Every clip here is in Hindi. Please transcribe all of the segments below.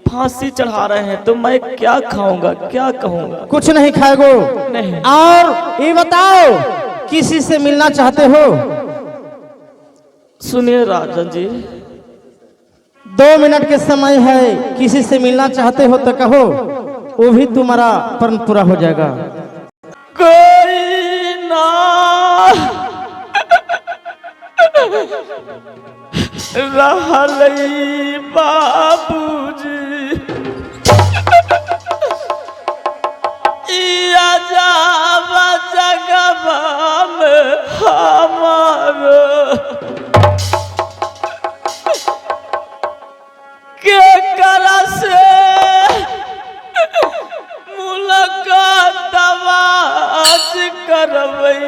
फांसी चढ़ा रहे हैं तो मैं क्या खाऊंगा, क्या कहूंगा? कुछ नहीं खाएगो? नहीं। और ये बताओ किसी से मिलना चाहते हो? सुनिए राजन जी, 2 मिनट के समय है, किसी से मिलना चाहते हो तो कहो, वो भी तुम्हारा प्रण पूरा हो जाएगा। कोई ना रहलई बाबूजी, या जावा जगवा में हमारो के करा से मुलाकात आज करवई,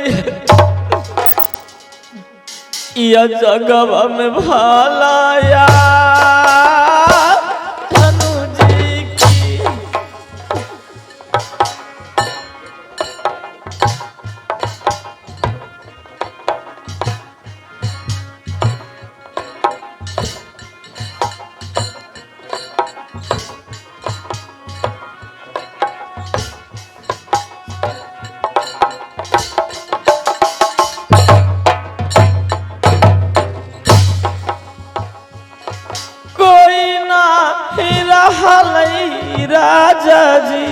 या जगवा में भलाया धनुजी की। रहलई राजा जी,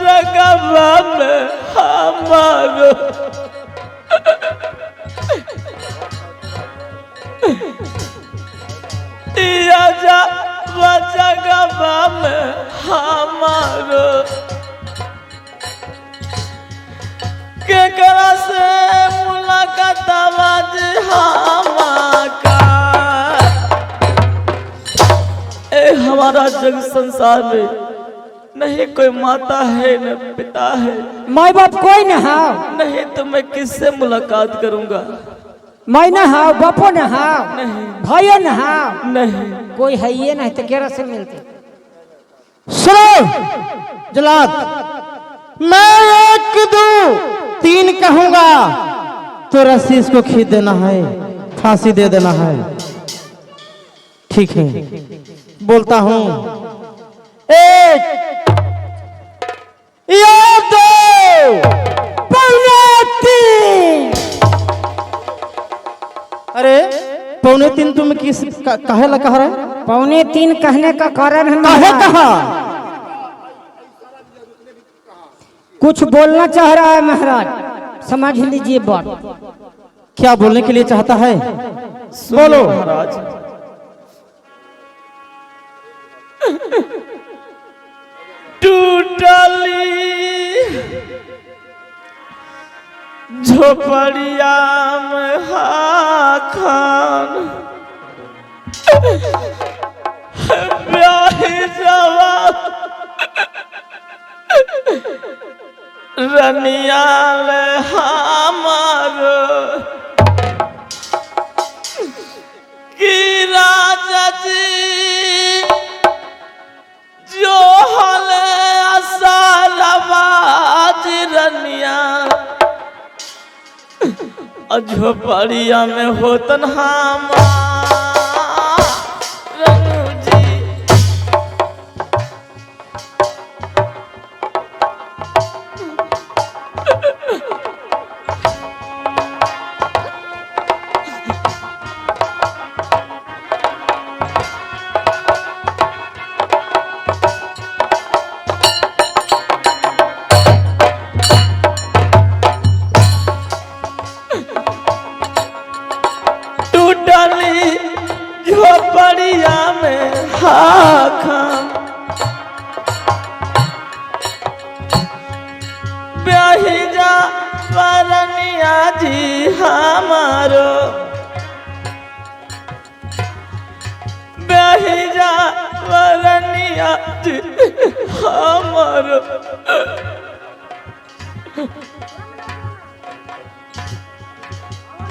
जगवा में हमारो जगवा में हमारो के करा से मुलाकात आज हमारा। ए हमारा जग संसार में नहीं कोई माता है न पिता है, माई बाप कोई न हा, नहीं तो मैं किससे मुलाकात करूंगा? माई न हा, बापो न हा, नहीं भाइयों न हा, नहीं। कोई है ये नहीं तो केरा से मिलते। सुनो जलाद, मैं 1 2 3 कहूंगा तो रस्सी इसको खींच देना है, फांसी दे देना है। ठीक है, बोलता हूं 1 या 2 पौने 3। अरे 2.25 तुम किस काहे ला कह रहे? 2.25 कहने का कारण है काहे कहा? कुछ बोलना चाह रहा है महाराज, समझ लीजिए बात। क्या बोलने के लिए चाहता है? बोलो महाराज। टूटली झोपड़िया में हाखान ब्याही जवा रनियाल हमारो की राजा जी जो हले असारबाज रनिया झोपड़िया में होतन हमार झोपड़िया में हाखाम ब्याही जा वरनिया जी हमारो ब्याही जा वरनिया जी हमारो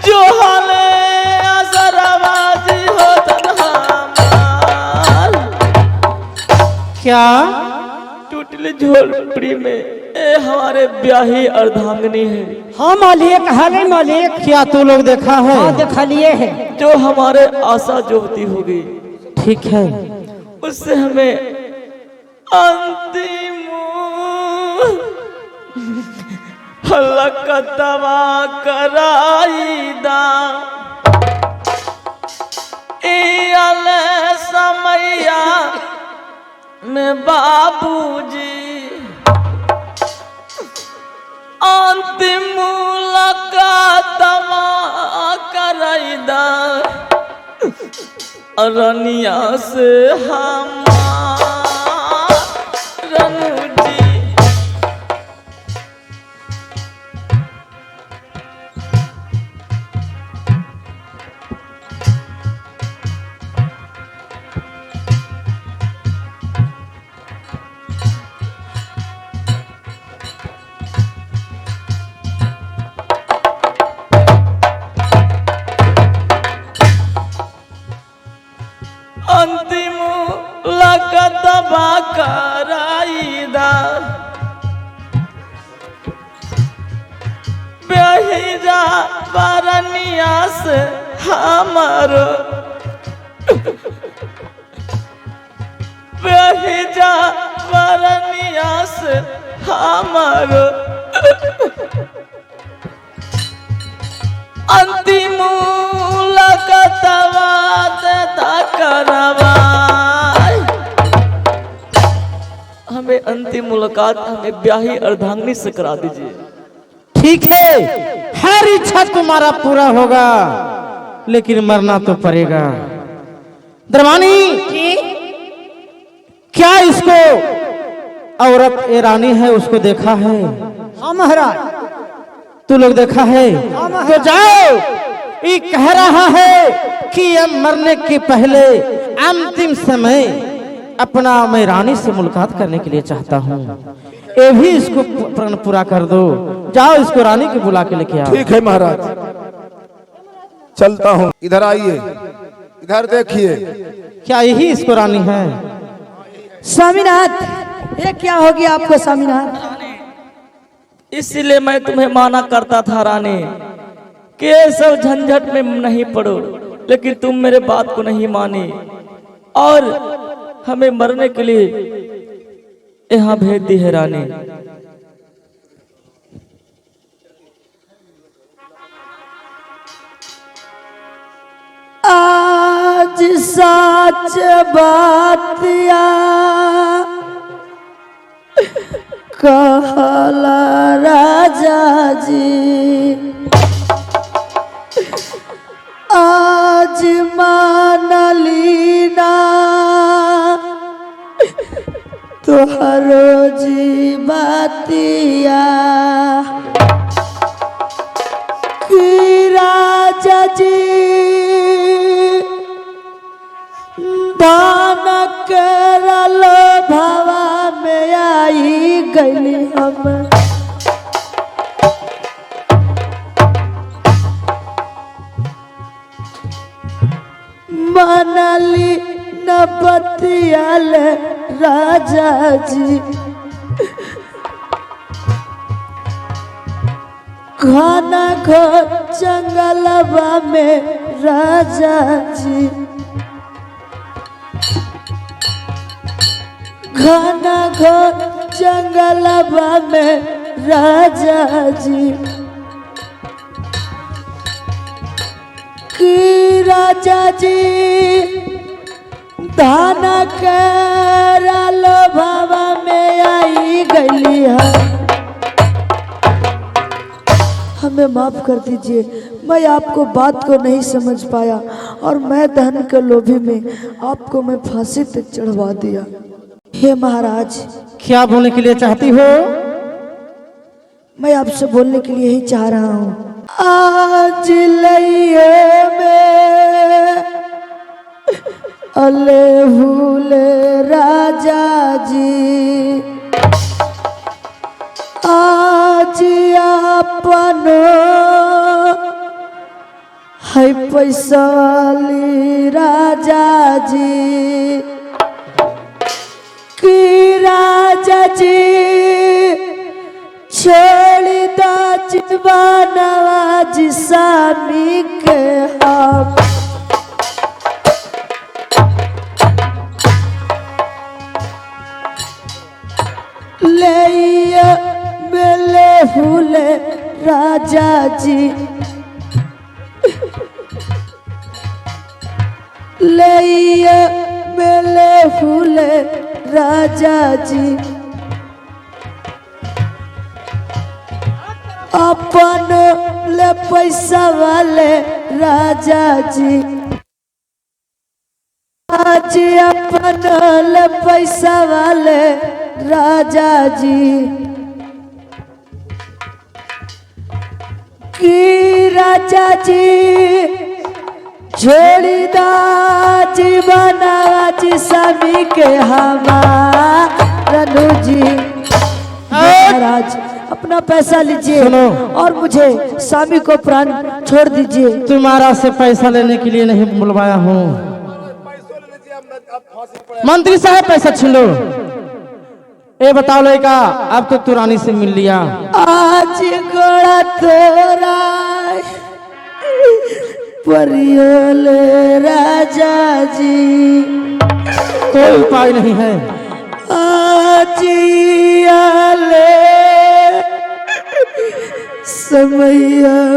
जो हाले असरवाजी होतन हमार। क्या टूटली झोपड़ी में ये हमारे ब्याही अर्धांगिनी है, हाँ मालिक, हाँ नहीं मालिक, क्या तू लोग देखा है? हाँ देखा लिए है। जो हमारे आशा जोहती होगी ठीक है, उससे हमें अंतिम हलकतवा कराईदा इयल समैया में बाबूजी अंतिम मुलाकातवा कराईदा रनिया से हमार रनुजी। अंतिम लगतबा कराईदा बेहिजा बरनिया से हमारो बेहिजा बरनिया से हमारो अंतिम लगतवा देता करवा। हमें अंतिम मुलाकात हमें ब्याही अर्धांगिनी से करा दीजिए। ठीक है, हर इच्छा तुम्हारा पूरा होगा, लेकिन मरना तो पड़ेगा। दरबानी, क्या इसको औरत ये रानी है उसको देखा है? हाँ महाराज। तू लोग देखा है? तो जाओ, ये कह रहा है कि अब मरने के पहले अंतिम समय अपना मैं रानी से मुलाकात करने के लिए चाहता हूँ। ये भी इसको प्रण पूरा कर दो। जाओ, इसको रानी के बुला के लेके आओ। ठीक है महाराज, चलता हूँ। इधर आइए, इधर देखिए। क्या यही इसको रानी है? स्वामीनाथ, ये क्या हो गया आपको स्वामीनाथ? इसीलिए मैं तुम्हें माना करता था रानी कि ये सब झंझट में नहीं पड़ो, लेकिन तुम मेरे बात को नहीं मानी और हमें मरने के लिए यहाँ भेज दी है रानी। आज सच बात या कहला राजा जी, आज मानली ना तोहरो जी बातिया कि राजा जी दान करल भवा में आई गली हम। मनली न बतियाल राजा जी, घना घर जंगलवा में राजा जी, घना घर जंगलवा में राजा जी कि राजा जी धान करल भवा में आई गली है। हमें माफ कर दीजिए, मैं आपको बात को नहीं समझ पाया और मैं धन के लोभी में आपको मैं फांसी तक चढ़वा दिया। हे महाराज, क्या बोलने के लिए चाहती हो? मैं आपसे बोलने के लिए ही चाह रहा हूँ। आज लइए में अले भूले राजा जी, आज अपनो है पैसा वाली राजा जी कि राजा जी छोड़ी दा जीवानवा स्वामी के हम ले मेले फूले राजा जी ले मेले फूले राजा जी अपन ले पैसा वाले राजा जी आज अपन ले पैसा वाले राजा जी की राजा जी छोड़ी दा जीवनवा जी स्वामी के हमारा जी। महाराज अपना पैसा लीजिए और मुझे स्वामी को प्राण छोड़ दीजिए। तुम्हारा से पैसा लेने के लिए नहीं बुलवाया हूँ। मंत्री साहब पैसा छीन लो। ये बताओ लड़का अब तो तू रानी से मिल लिया। आज गोड़ा तोरा परियल राजा जी कोई उपाय नहीं है। आज आले समय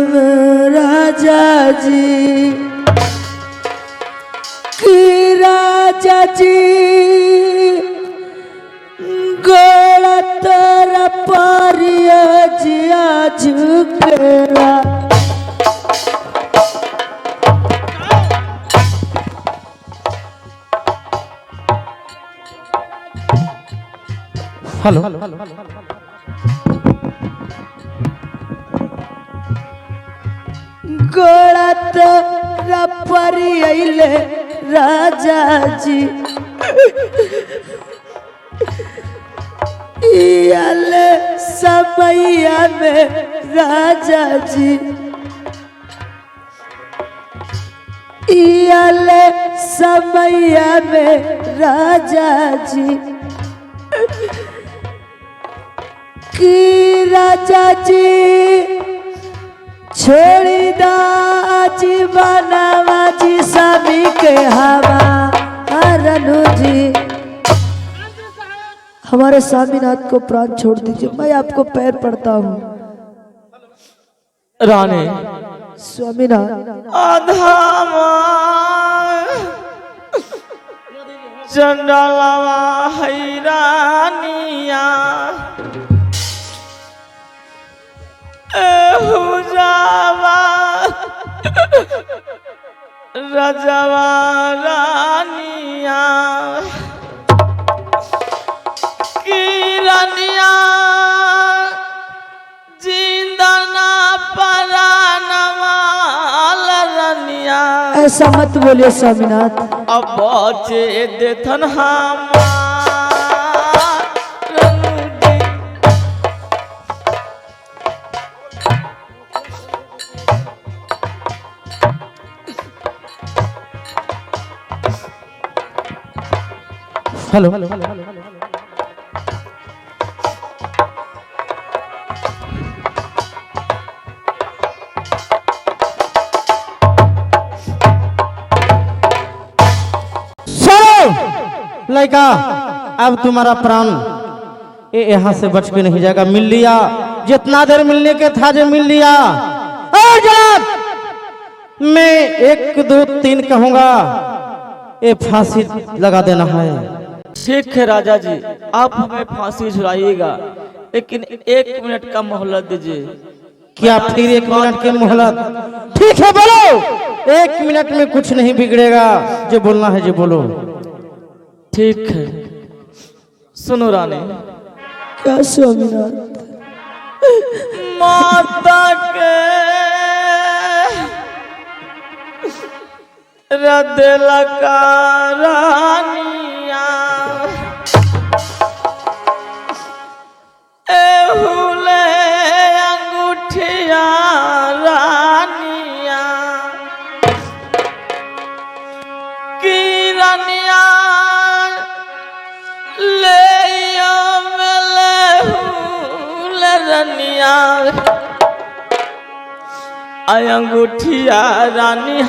में राजा जी की राजा जी गोला तोरा परिया जिया झुकेला। हेलो गोला तोरा परिया राजा जी इयाले समैया में राजा जी इयाले समैया में राजा जी की राजा जी छोड़ी दा जीवनवा जी स्वामी के हमारा जी। हमारे स्वामीनाथ को प्राण छोड़ दीजिए, मैं आपको पैर पड़ता हूँ। रानी स्वामीनाथ अधामा चंडालवा हैरानिया एहुजावा रजवा रानिया की रानिया जिंदना परानवा रानिया। ऐसा मत बोलिए स्वामीनाथ। अब बचे देथन हमार हेलो लड़का अब तुम्हारा प्राण ये यहाँ से बच के नहीं जाएगा। मिल लिया जितना देर मिलने के था जो मिल लिया। मैं 1 2 3 कहूंगा ये फांसी लगा देना है। ठीक है राजा जी, आप हमें फांसी झुलाइएगा, लेकिन 1 मिनट का मोहलत दीजिए। क्या फिर 1 मिनट की मोहलत? ठीक है बोलो। 1 मिनट में कुछ नहीं बिगड़ेगा, जो बोलना है जो बोलो। ठीक है, सुनो रानी। क्या स्वामीनाथ? माता के रदल का रानिया एहुले अंगूठिया रानिया की रानिया ले रनिया अंगूठिया रानी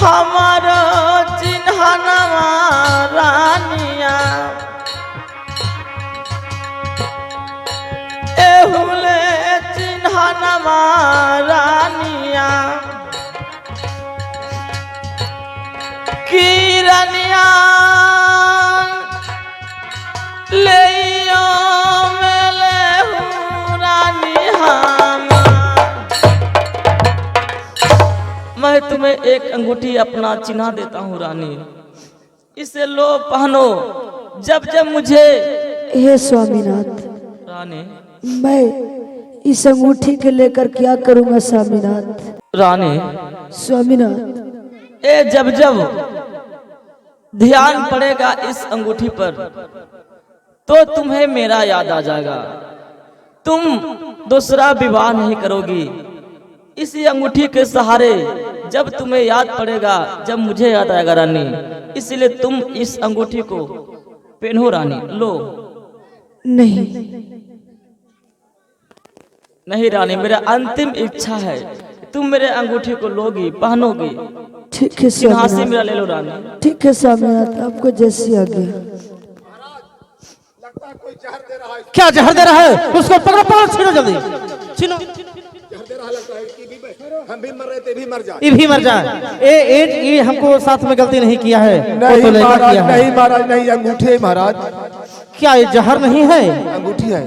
हमारा चिन्हनवा रानिया एहुले चिन्हनवा रानिया की रानिया ले मेले रानी मैं तुम्हें एक अंगूठी अपना चिन्हा देता हूँ रानी, इसे लो पहनो। जब जब मुझे हे स्वामीनाथ, रानी मैं इस अंगूठी के लेकर क्या करूंगा स्वामीनाथ? रानी स्वामीनाथ, ए जब जब ध्यान पड़ेगा इस अंगूठी पर तो तुम्हें मेरा याद आ जाएगा। तुम दूसरा विवाह नहीं करोगी। इसी अंगूठी के सहारे जब तुम्हें याद पड़ेगा, जब मुझे याद आएगा रानी, इसलिए तुम इस अंगूठी को पहनो रानी। लो। नहीं नहीं रानी, मेरा अंतिम इच्छा है, तुम मेरे अंगूठी को लोगी, पहनोगी। ठीक है चिन्हा से स्वामीनाथ, मेरा ले लो रानी। ठीक है स्वामीनाथ, आपको जैसी आज्ञा। क्या जहर दे रहा है? उसको पकड़ो पकड़ो, छीनो जल्दी, छीनो। हम भी मर रहे थे, भी मर जाए, ये भी मर जाए। ये हमको साथ में गलती नहीं किया है। नहीं तो महाराज, किया है। नहीं महाराज, नहीं अंगूठी है महाराज। क्या ये जहर नहीं है? अंगूठी है,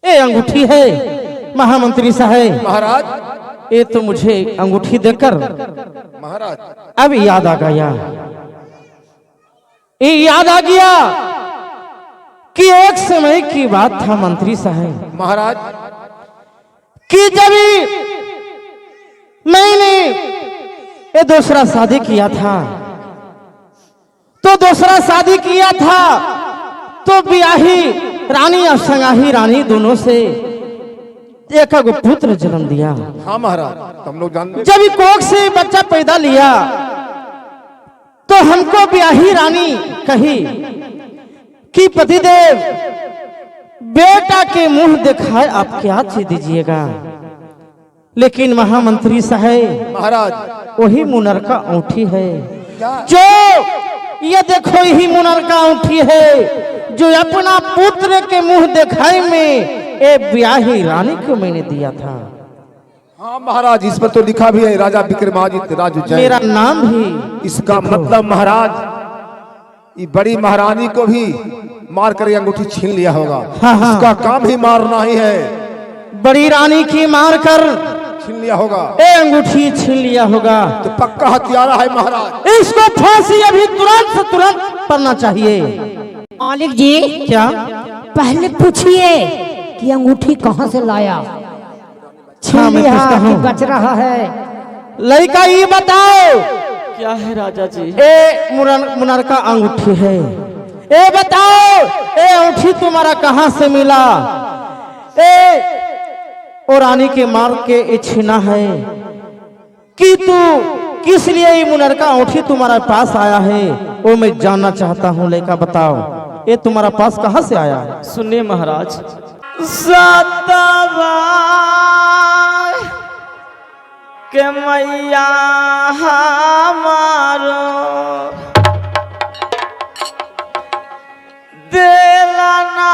ये अंगूठी है महामंत्री साहब। महाराज ये तो मुझे अंगूठी देकर महाराज अब याद आ गया, ये याद आ गया कि एक समय की बात था मंत्री साहब महाराज कि जब मैंने ये दूसरा शादी किया था, तो दूसरा शादी किया था तो ब्याही रानी और संगाही रानी दोनों से एक पुत्र जन्म दिया। हाँ महाराज, हम लोग जानते। जब कोख से बच्चा पैदा लिया तो हमको ब्याही रानी कही कि पतिदेव बेटा के मुंह दिखाए आप क्या चीज दीजिएगा, लेकिन महामंत्री साहब महाराज वही मुनर का औंठी है क्या? जो ये देखो यही मुनर का औंठी है जो अपना पुत्र के मुंह दिखाए में ए ब्याही रानी को मैंने दिया था। हाँ महाराज, इस पर तो लिखा भी है राजा विक्रमादित्य राजू जय। मेरा नाम भी इसका मतलब महाराज ये बड़ी महारानी को भी मार कर अंगूठी छीन लिया होगा। हाँ। इसका काम ही मारना ही है, बड़ी रानी की मार कर छीन लिया होगा, ए अंगूठी छीन लिया होगा। तो पक्का हत्यारा है महाराज। इसको फांसी अभी तुरंत से तुरंत पड़ना चाहिए। मालिक जी, क्या? पहले पूछिए कि अंगूठी कहाँ से लाया? छीन मैं लिया पूछता कि हूँ। बच रहा है? लड़का ये बताओ, क्या है राजा जी? ए मुनर का अंगूठी है, ए बताओ ए अंगूठी तुम्हारा कहाँ से मिला? और रानी के मार के ये छीना है कि तू किस लिए ये मुनर का अंगूठी तुम्हारे पास आया है, वो मैं जानना चाहता हूँ। लड़का बताओ ये तुम्हारा पास कहाँ से आया है? सुनिए महाराज, सतवा के मैया हमारो देलना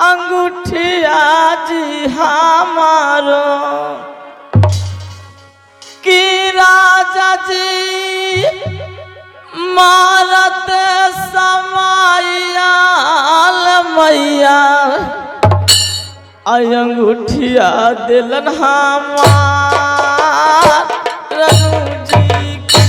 अंगूठिया जी हमारो कि राजा जी मारत समाया मैया अंगूठिया दिलन हमार रघु जी की।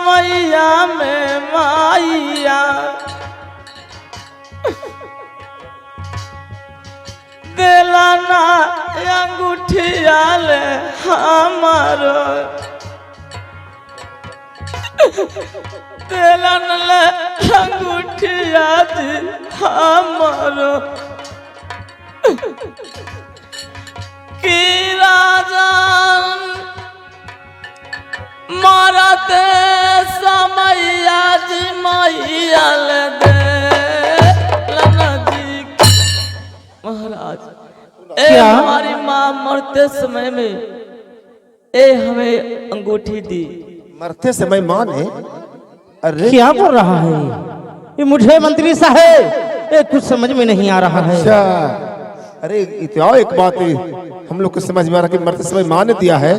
समैया में माइया दिलाना अंगूठिया ले हमारो दिलाना ले अंगूठिया दी हमारो की राजा मारते समैया जी मैया ले दे महाराज। ए हमारी माँ मरते समय में हमें अंगूठी दी। मरते समय माँ ने? अरे क्या बोल रहा है ये मुझे मंत्री साहब? ये कुछ समझ में नहीं आ रहा है। अच्छा, अरे इतना एक बात है हम लोग को समझ में आ रहा कि मरते समय माँ ने दिया है।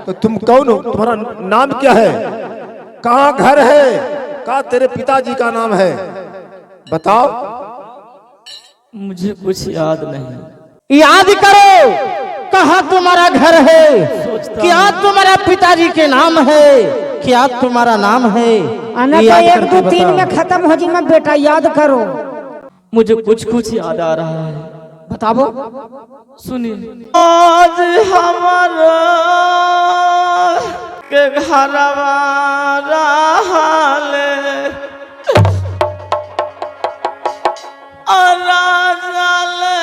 तो तुम कौन हो? तुम्हारा नाम क्या है? कहाँ घर है? कहाँ तेरे पिताजी का नाम है? बताओ। मुझे कुछ याद नहीं। याद करो, कहाँ तुम्हारा घर है? क्या तुम्हारा पिताजी के नाम है? क्या तुम्हारा नाम है? आना तो 1 2 3 में खत्म हो जी। मैं बेटा याद करो। मुझे कुछ याद आ रहा है। बताओ। सुनिए। आज हमारा के घरवा रहले राजा ले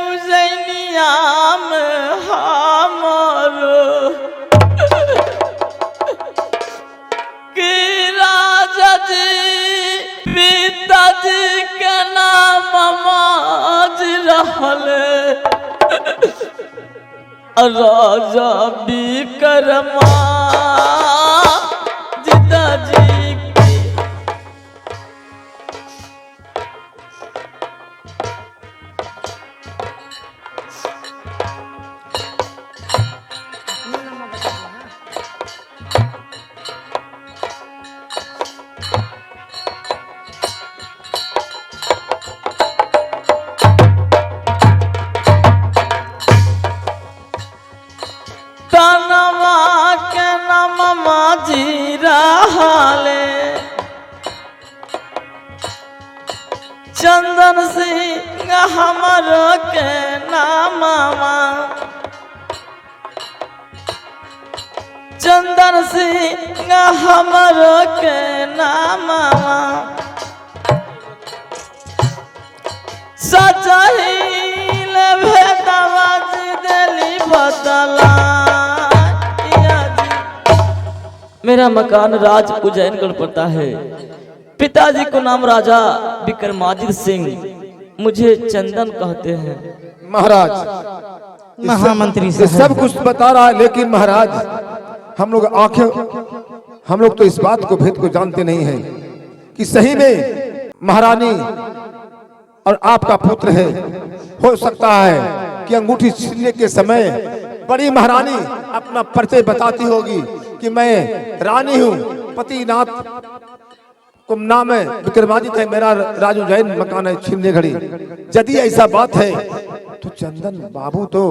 उजैनिया में हमारो कि राजा जी पिताजी के नाम माज रहले राजा विक्रमा जिताजी जी रहले चंदन सिंह हमरो के नामवा चंदन सिंह हमरो के नामवा सचाहिल भेदवा जी दिली बदला। मेरा मकान राज उज्जैनगढ़ पड़ता है। पिताजी को नाम राजा विक्रमादित्य सिंह, मुझे चंदन कहते हैं। महाराज महामंत्री ये सब कुछ बता रहा है, लेकिन महाराज हम लोग तो इस बात को भेद को जानते नहीं हैं कि सही में महारानी और आपका पुत्र है। हो सकता है कि अंगूठी छीनने के समय बड़ी महारानी अपना परिचय बताती होगी कि मैं रानी हूँ, पतिनाथ को नाम है विक्रमादित्य है, मेरा राजू जैन मकान है छीनने घड़ी। यदि ऐसा बात है तो चंदन बाबू तो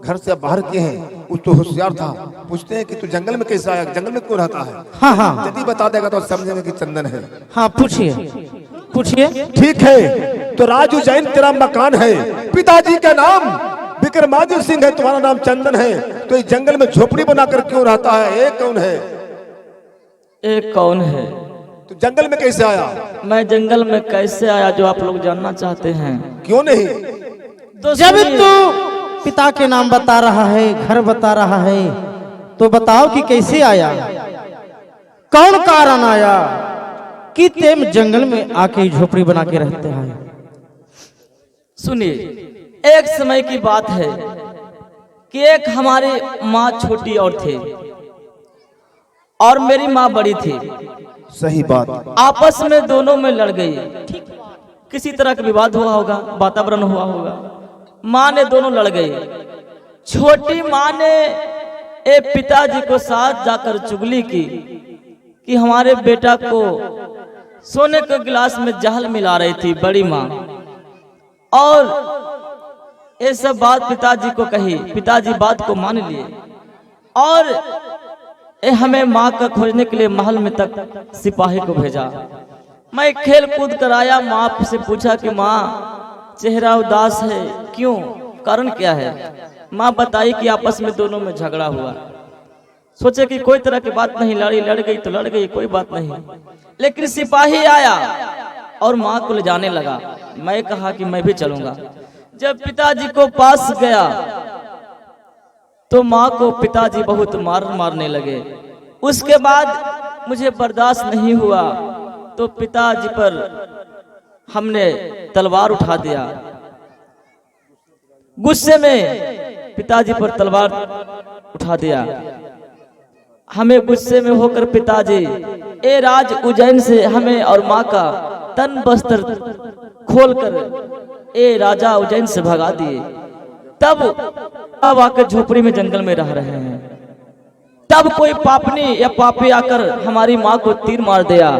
घर से बाहर के हैं, उस तो होशियार था। पूछते हैं कि तू जंगल में कैसे आया, जंगल में क्यों रहता है? हाँ हाँ यदि बता देगा तो समझेंगे कि चंदन है। हाँ पूछिए पूछिए। ठीक है, तो राजू जैन तेरा मकान है, पिताजी का नाम विक्रमादित्य सिंह है, तुम्हारा नाम चंदन है, तो इस जंगल में झोपड़ी बनाकर क्यों रहता है? एक कौन है? एक कौन है? तो जंगल में कैसे आया? मैं जंगल में कैसे आया जो आप लोग जानना चाहते हैं? क्यों नहीं? तो जब तू पिता के नाम बता रहा है, घर बता रहा है, तो बताओ कि कैसे आया, कौन कारण आया कि तेम जंगल में आके झोपड़ी बना के रहते हैं? सुनिए, एक समय की बात है कि एक हमारी माँ छोटी और थे और मेरी माँ बड़ी थी। सही बात। आपस में दोनों में लड़ गई, किसी तरह का विवाद हुआ होगा, वातावरण हुआ होगा, माँ ने दोनों लड़ गई। छोटी माँ ने एक पिताजी को साथ जाकर चुगली की कि हमारे बेटा को सोने के गिलास में जहर मिला रही थी बड़ी माँ, और ये सब बात पिताजी को कही। पिताजी बात को मान लिए और हमें माँ का खोजने के लिए महल में तक सिपाही को भेजा। मैं खेल कूद कर आया, माँ से पूछा कि माँ चेहरा उदास है, क्यों, कारण क्या है? माँ बताई कि आपस में दोनों में झगड़ा हुआ। सोचे कि कोई तरह की बात नहीं, लड़ गई तो लड़ गई, कोई बात नहीं। लेकिन सिपाही आया और माँ को ले जाने लगा। मैं कहा कि मैं भी चलूंगा। जब पिताजी को पास गया तो माँ को पिताजी बहुत मारने लगे। उसके बाद मुझे बर्दाश्त नहीं हुआ तो पिताजी पर हमने तलवार उठा दिया। गुस्से में पिताजी पर तलवार उठा दिया। हमें गुस्से में होकर पिताजी राज उज्जैन से हमें और माँ का तन वस्त्र खोलकर राजा उज्जैन से भगा दिए। तब अब आकर झोपड़ी में जंगल में रह रहे हैं। तब कोई पापनी या पापी आकर हमारी माँ को तीर मार दिया।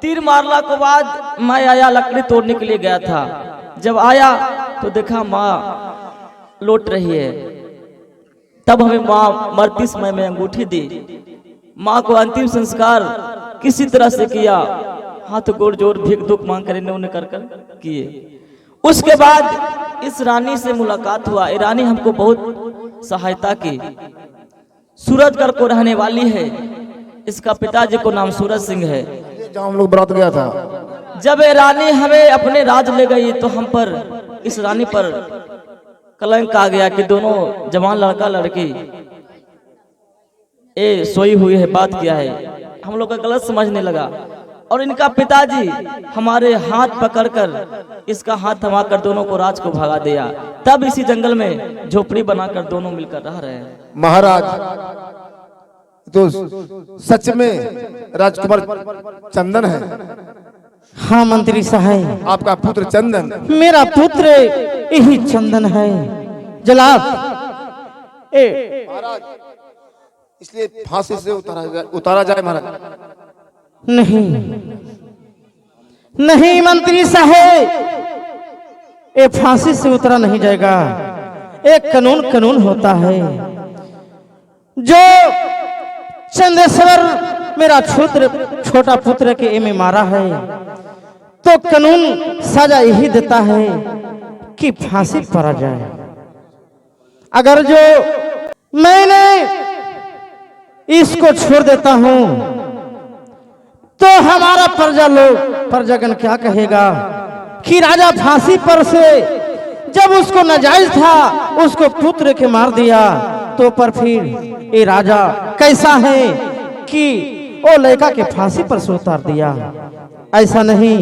तीर मारने के बाद मैं आया, लकड़ी तोड़ने के लिए गया था। जब आया तो देखा माँ लौट रही है। तब हमें माँ मरती समय में अंगूठी दी। माँ को अंतिम संस्कार किसी तरह से किया, हाथ गोड़ जोड़ भीख दुख मांग कर इन्होंने कर किए। उसके बाद इस रानी से मुलाकात हुआ। ये रानी हमको बहुत सहायता की। सूरजगढ़ को रहने वाली है। इसका पिताजी को नाम सूरज सिंह है। जहाँ हम लोग बरात गया था, जब ये रानी हमें अपने राज ले गई तो हम पर, इस रानी पर कलंक आ गया कि दोनों जवान लड़का लड़की सोई हुई है, बात किया है। हम लोग का गलत समझने लगा और इनका पिताजी हमारे हाथ पकड़कर इसका हाथ थमाकर दोनों को राज को भगा दिया। तब इसी जंगल में झोपड़ी बनाकर दोनों मिलकर रह रहे हैं। महाराज तो सच में राजकुमार चंदन है? हाँ मंत्री साहब, आपका पुत्र चंदन? मेरा पुत्र यही चंदन है जनाब। महाराज इसलिए फांसी से उतारा जाए महाराज? नहीं नहीं मंत्री साहब, ये फांसी से उतरा नहीं जाएगा। एक कानून होता है। जो चंदेश्वर मेरा छोटा पुत्र के में मारा है तो कानून सजा यही देता है कि फांसी पड़ा जाए। अगर जो मैंने इसको छोड़ देता हूं तो हमारा प्रजागण क्या कहेगा कि राजा फांसी पर से जब उसको नाजायज था उसको पुत्र के मार दिया, तो पर फिर ये राजा कैसा है कि वो लड़का के फांसी पर से उतार दिया। ऐसा नहीं,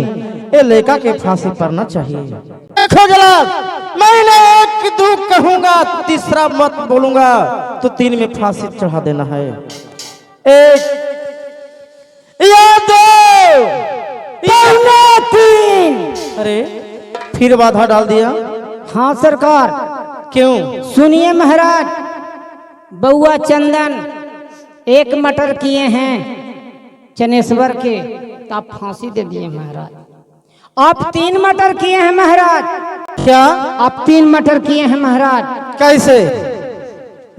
ये लड़का के फांसी पर ना चाहिए। देखो जनाब, मैंने एक दो कहूंगा, तीसरा मत बोलूंगा तो 3 में फांसी चढ़ा देना है। एक या 2 पौने 3। अरे फिर बाधा डाल दिया। हाँ सरकार। क्यों? सुनिए महाराज, बउआ चंदन 1 मटर किए हैं चनेश्वर के, तो आप फांसी दे दिए महाराज। आप 3 मटर किए हैं महाराज। क्या? आप 3 मटर किए हैं महाराज। कैसे?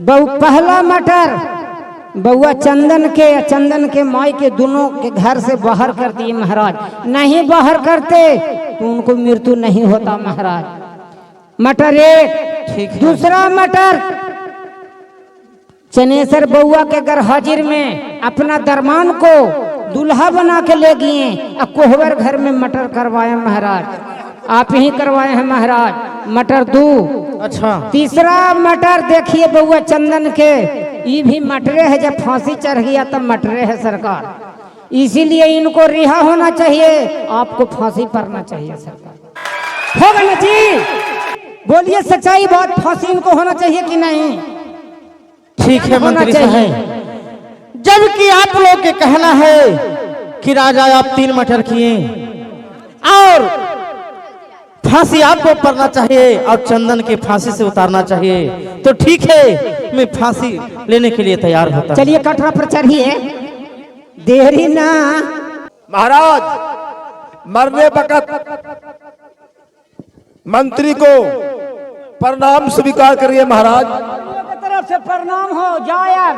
पहला मटर बउआ चंदन के माई के दोनों के घर से बाहर कर दिए महाराज। नहीं बाहर करते तो उनको मृत्यु नहीं होता महाराज। मटर 1। ठीक है। दूसरा मटर चनेश्वर बउआ के घर हाजिर में अपना दरमान को दूल्हा बना के ले गए और कोहबर घर में मटर करवाए महाराज। आप ही करवाए हैं महाराज। मटर 2। अच्छा। तीसरा मटर देखिए बउआ चंदन के, ये भी मटरे है। जब फांसी चढ़ गया तब मटरे है सरकार। इसीलिए इनको रिहा होना चाहिए, आपको फांसी पड़ना चाहिए सरकार। होगा ना जी? बोलिए सच्चाई बात, फांसी इनको होना चाहिए कि नहीं? ठीक है मंत्री साहब, जबकि आप लोग के कहना है कि राजा आप 3 मटर किए और फांसी आपको पड़ना चाहिए और चंदन के फांसी से उतारना चाहिए, तो ठीक है, मैं फांसी लेने के लिए तैयार होता हूं। चलिए कटरा पर चढ़िए, देरी ना। महाराज मरने वक्त मंत्री को प्रणाम स्वीकार करिए महाराज। तरफ से प्रणाम हो जाए।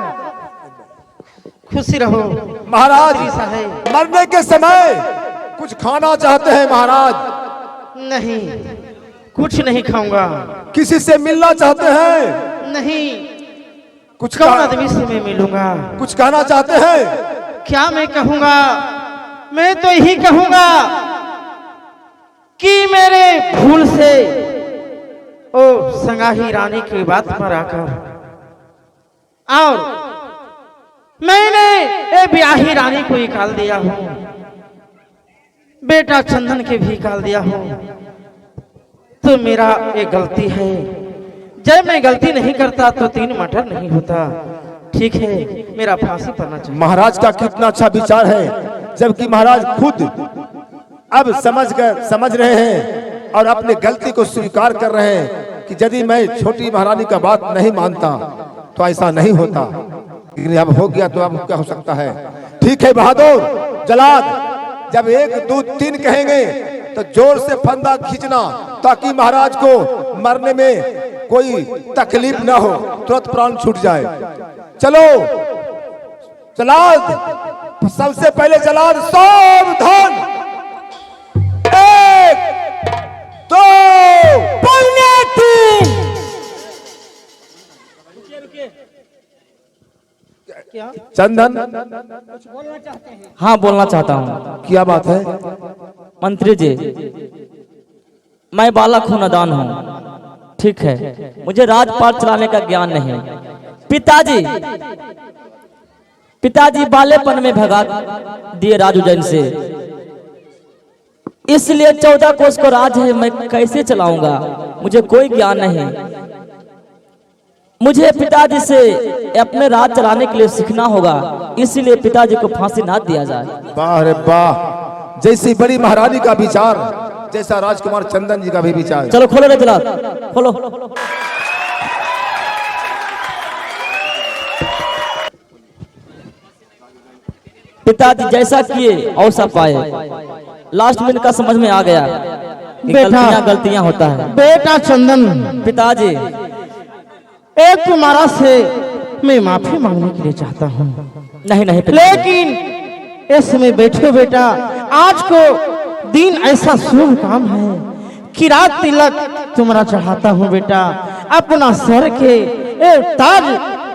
खुशी रहो महाराज साहब। मरने के समय कुछ खाना चाहते हैं महाराज? नहीं, कुछ नहीं खाऊंगा। किसी से मिलना चाहते हैं? नहीं, कुछ कौन आदमी से मैं मिलूंगा? कुछ कहना चाहते हैं? क्या मैं कहूंगा? मैं तो यही कहूंगा कि मेरे भूल से ओ संगाही रानी की बात पर आकर और मैंने ए ब्याही रानी को निकाल दिया हूं, बेटा चंदन के भी निकाल दिया हूं, तो मेरा एक गलती है। जब मैं गलती नहीं करता तो 3 मटर नहीं होता। ठीक है, मेरा फांसी पड़ना चाहिए। महाराज का कितना अच्छा विचार है, जबकि महाराज खुद अब समझ रहे हैं और अपनी गलती को स्वीकार कर रहे हैं कि यदि मैं छोटी महारानी का बात नहीं मानता तो ऐसा नहीं होता, लेकिन अब हो गया तो अब क्या हो सकता है। ठीक है बहादुर जलाद, जब 1 2 3 कहेंगे तो जोर से फंदा खींचना ताकि महाराज को मरने में कोई तकलीफ ना हो, तुरंत प्राण छूट जाए। चलो जलाद, सबसे पहले जलाद सावधान, 1 2 3। चंदन, हाँ बोलना चाहता हूँ। क्या बात है? मंत्री जी, मैं बालक हूँ, नादान हूँ, ठीक है, मुझे राजपाट चलाने का ज्ञान नहीं। पिताजी बालेपन में भगा दिए राज उज्जैन से, इसलिए 14 कोस को राज है, मैं कैसे चलाऊंगा, मुझे कोई ज्ञान नहीं। मुझे पिताजी से अपने राज चलाने के लिए सीखना होगा, इसीलिए पिताजी को फांसी ना दिया जाए। वाह रे वाह, जैसी बड़ी महारानी का विचार, जैसा राजकुमार चंदन जी का भी विचार। चलो खोलो रे जलाद, खोलो। पिताजी जैसा किए औसा पाए। लास्ट में इनका समझ में आ गया कि गलतियां होता है। बेटा चंदन, पिताजी एक तुम्हारा से मैं माफी मांगने के लिए चाहता हूँ, नहीं नहीं लेकिन इसमें बैठो बेटा, आज को दिन ऐसा शुभ काम है कि रात तिलक तुम्हारा चढ़ाता हूँ बेटा, अपना सर के एक ताज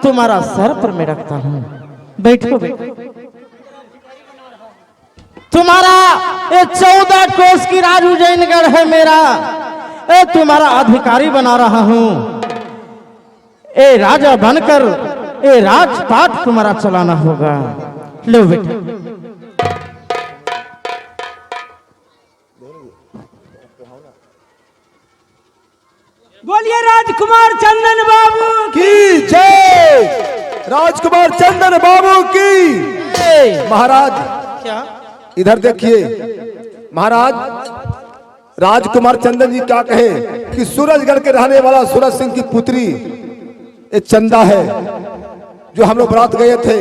तुम्हारा सर पर मैं रखता हूँ। बैठो बेटा, तुम्हारा ये 14 कोस की राज उज्जैनगढ़ है मेरा, ए तुम्हारा अधिकारी बना रहा हूँ। ए राजा बनकर ए राजपाट तुम्हारा चलाना होगा। लो बेटा, बोलिए राजकुमार चंदन बाबू की जय, राजकुमार चंदन बाबू की। महाराज क्या इधर देखिए, महाराज राजकुमार चंदन जी क्या कहे कि सूरजगढ़ के रहने वाला सूरज सिंह की पुत्री एक चंदा है, जो हम लोग बारात गए थे,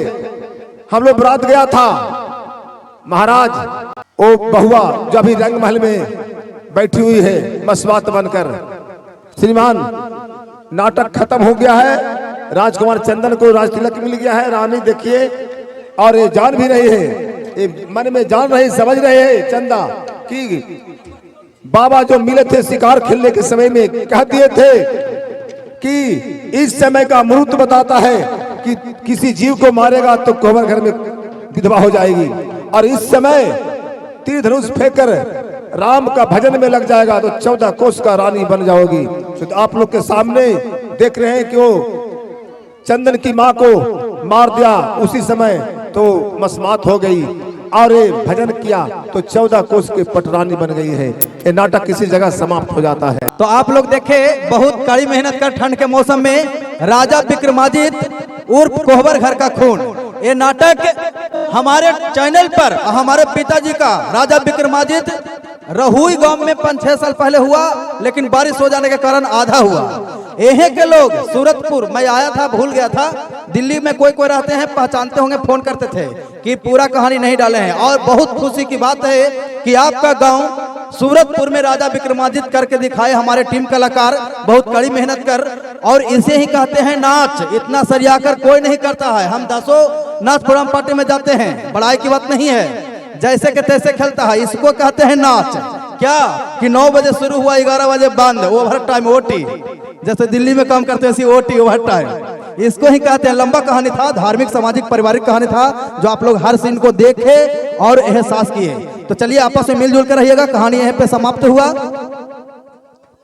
हम लोग बारात गया था। महाराज वो बहुआ जो अभी रंग महल में बैठी हुई है मसवात बनकर। श्रीमान, नाटक खत्म हो गया है, राजकुमार चंदन को राज तिलक मिल गया है। रानी देखिए, और ये जान भी रही है, ये मन में जान रही, समझ रहे हैं चंदा कि बाबा जो मिले थे शिकार खेलने के समय में कह दिए थे कि इस समय का मुहूर्त बताता है कि किसी जीव को मारेगा तो कोहबर घर में विधवा हो जाएगी, और इस समय तीर धनुष फेंककर राम का भजन में लग जाएगा तो 14 कोस का रानी बन जाओगी। तो आप लोग के सामने देख रहे हैं कि वो चंदन की माँ को मार दिया, उसी समय तो मसमात हो गई, और ये भजन किया तो 14 कोस की पटरानी बन गई है। ये नाटक किसी जगह समाप्त हो जाता है। तो आप लोग देखे, बहुत कड़ी मेहनत कर ठंड के मौसम में राजा विक्रमादित्य उर्फ कोहबर घर का खून, ये नाटक हमारे चैनल पर हमारे पिताजी का राजा विक्रमादित्य रहुई गांव में 5-6 साल पहले हुआ, लेकिन बारिश हो जाने के कारण आधा हुआ। यहीं के लोग सूरतपुर, मैं आया था, भूल गया था, दिल्ली में कोई कोई रहते हैं, पहचानते होंगे, फोन करते थे कि पूरा कहानी नहीं डाले हैं। और बहुत खुशी की बात है कि आपका गांव सूरतपुर में राजा विक्रमादित्य करके दिखाए हमारे टीम कलाकार, बहुत कड़ी मेहनत कर, और इसे ही कहते हैं नाच। इतना सरियाकर कोई नहीं करता है। हम 10 नाच प्रोग्राम पार्टी में जाते हैं, बड़ाई की बात नहीं है, जैसे के तैसे खेलता है, इसको कहते हैं नाच। क्या कि 9 बजे शुरू हुआ 11 बजे बंद, ओवर टाइम ओटी, जैसे दिल्ली में काम करते हैं ऐसी ओटी ओवर टाइम, इसको ही कहते हैं। लंबा कहानी था, धार्मिक सामाजिक पारिवारिक कहानी था, जो आप लोग हर सीन को देखे और एहसास किए। तो चलिए आपस में मिलजुल कर रहिएगा, कहानी यहीं पे समाप्त हुआ।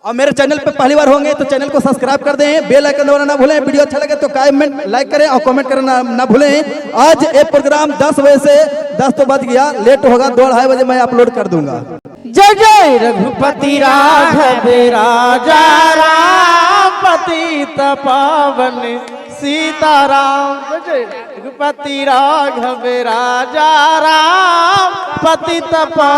और मेरे चैनल पे पहली बार होंगे तो चैनल को सब्सक्राइब कर दें, बेल आइकन दबाना ना भूलें, वीडियो अच्छा लगे तो कमेंट लाइक करें और कमेंट करना ना भूलें। आज ये प्रोग्राम 10 बजे से 10 तो बज गया, लेट होगा, 2-2:30 बजे मैं अपलोड कर दूंगा। जय जय रघुपति राघव राजा राम पतित पावन सीताराम। जय रघुपति राघव राजा राम पतित पावन